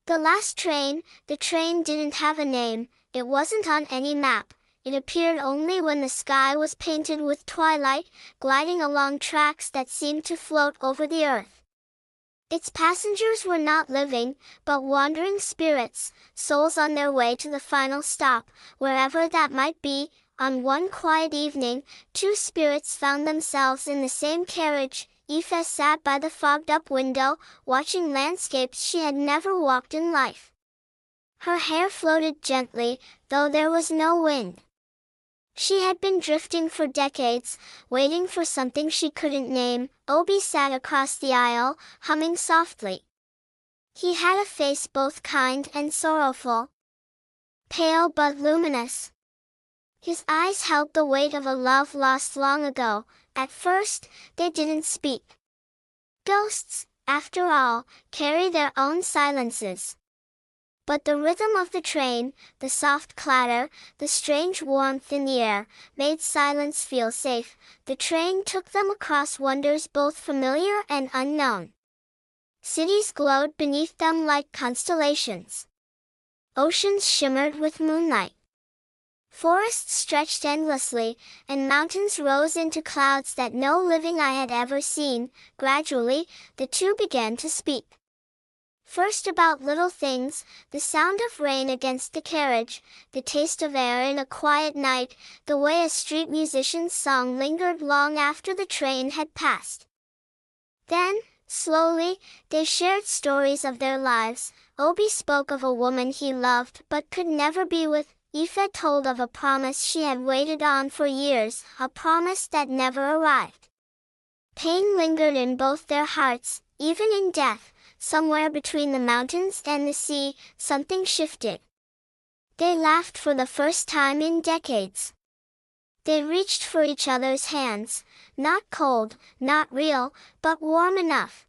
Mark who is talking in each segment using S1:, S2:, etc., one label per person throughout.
S1: The last train, the train didn't have a name, it wasn't on any map. It appeared only when the sky was painted with twilight, gliding along tracks that seemed to float over the earth. Its passengers were not living, but wandering spirits, souls on their way to the final stop, wherever that might be. On one quiet evening, two spirits found themselves in the same carriage. Aoife sat by the fogged-up window, watching landscapes she had never walked in life. Her hair floated gently, though there was no wind. She had been drifting for decades, waiting for something she couldn't name. Obi sat across the aisle, humming softly. He had a face both kind and sorrowful, pale but luminous. His eyes held the weight of a love lost long ago. At first, they didn't speak. Ghosts, after all, carry their own silences. But the rhythm of the train, the soft clatter, the strange warmth in the air, made silence feel safe. The train took them across wonders both familiar and unknown. Cities glowed beneath them like constellations. Oceans shimmered with moonlight. Forests stretched endlessly, and mountains rose into clouds that no living eye had ever seen. Gradually, the two began to speak. First about little things, the sound of rain against the carriage, the taste of air in a quiet night, the way a street musician's song lingered long after the train had passed. Then, slowly, they shared stories of their lives. Obi spoke of a woman he loved but could never be with. Aoife told of a promise she had waited on for years, a promise that never arrived. Pain lingered in both their hearts, even in death. Somewhere between the mountains and the sea, something shifted. They laughed for the first time in decades. They reached for each other's hands, not cold, not real, but warm enough.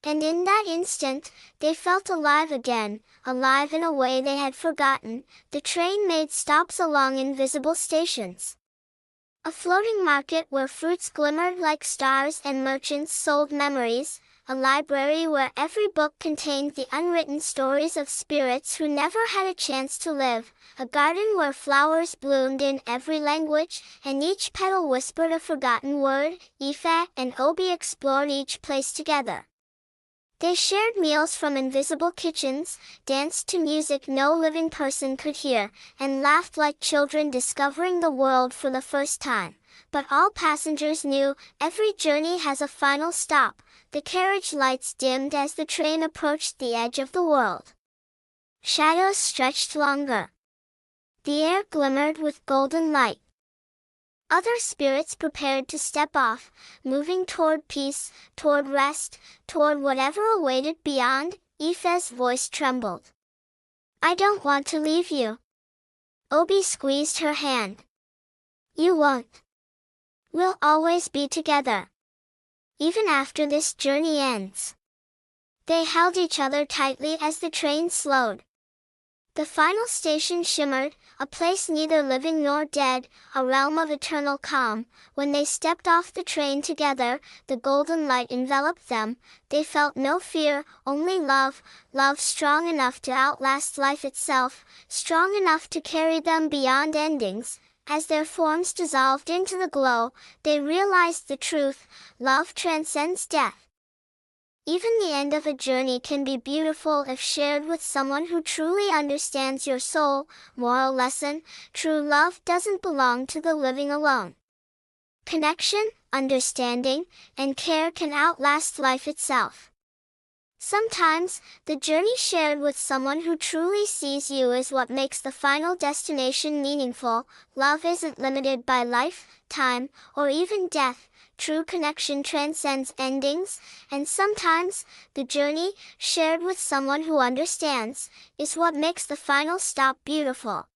S1: And in that instant, they felt alive again, alive in a way they had forgotten. The train made stops along invisible stations. A floating market where fruits glimmered like stars and merchants sold memories. A library where every book contained the unwritten stories of spirits who never had a chance to live. A garden where flowers bloomed in every language, and each petal whispered a forgotten word. Aoife and Obi explored each place together. They shared meals from invisible kitchens, danced to music no living person could hear, and laughed like children discovering the world for the first time. But all passengers knew, every journey has a final stop. The carriage lights dimmed as the train approached the edge of the world. Shadows stretched longer. The air glimmered with golden light. Other spirits prepared to step off, moving toward peace, toward rest, toward whatever awaited beyond. Aoife's voice trembled. "I don't want to leave you." Obi squeezed her hand. "You won't. We'll always be together. Even after this journey ends." They held each other tightly as the train slowed. The final station shimmered, a place neither living nor dead, a realm of eternal calm. When they stepped off the train together, the golden light enveloped them. They felt no fear, only love, love strong enough to outlast life itself, strong enough to carry them beyond endings. As their forms dissolved into the glow, they realized the truth: love transcends death. Even the end of a journey can be beautiful if shared with someone who truly understands your soul. Moral lesson: true love doesn't belong to the living alone. Connection, understanding, and care can outlast life itself. Sometimes, the journey shared with someone who truly sees you is what makes the final destination meaningful. Love isn't limited by life, time, or even death. True connection transcends endings, and sometimes, the journey, shared with someone who understands, is what makes the final stop beautiful.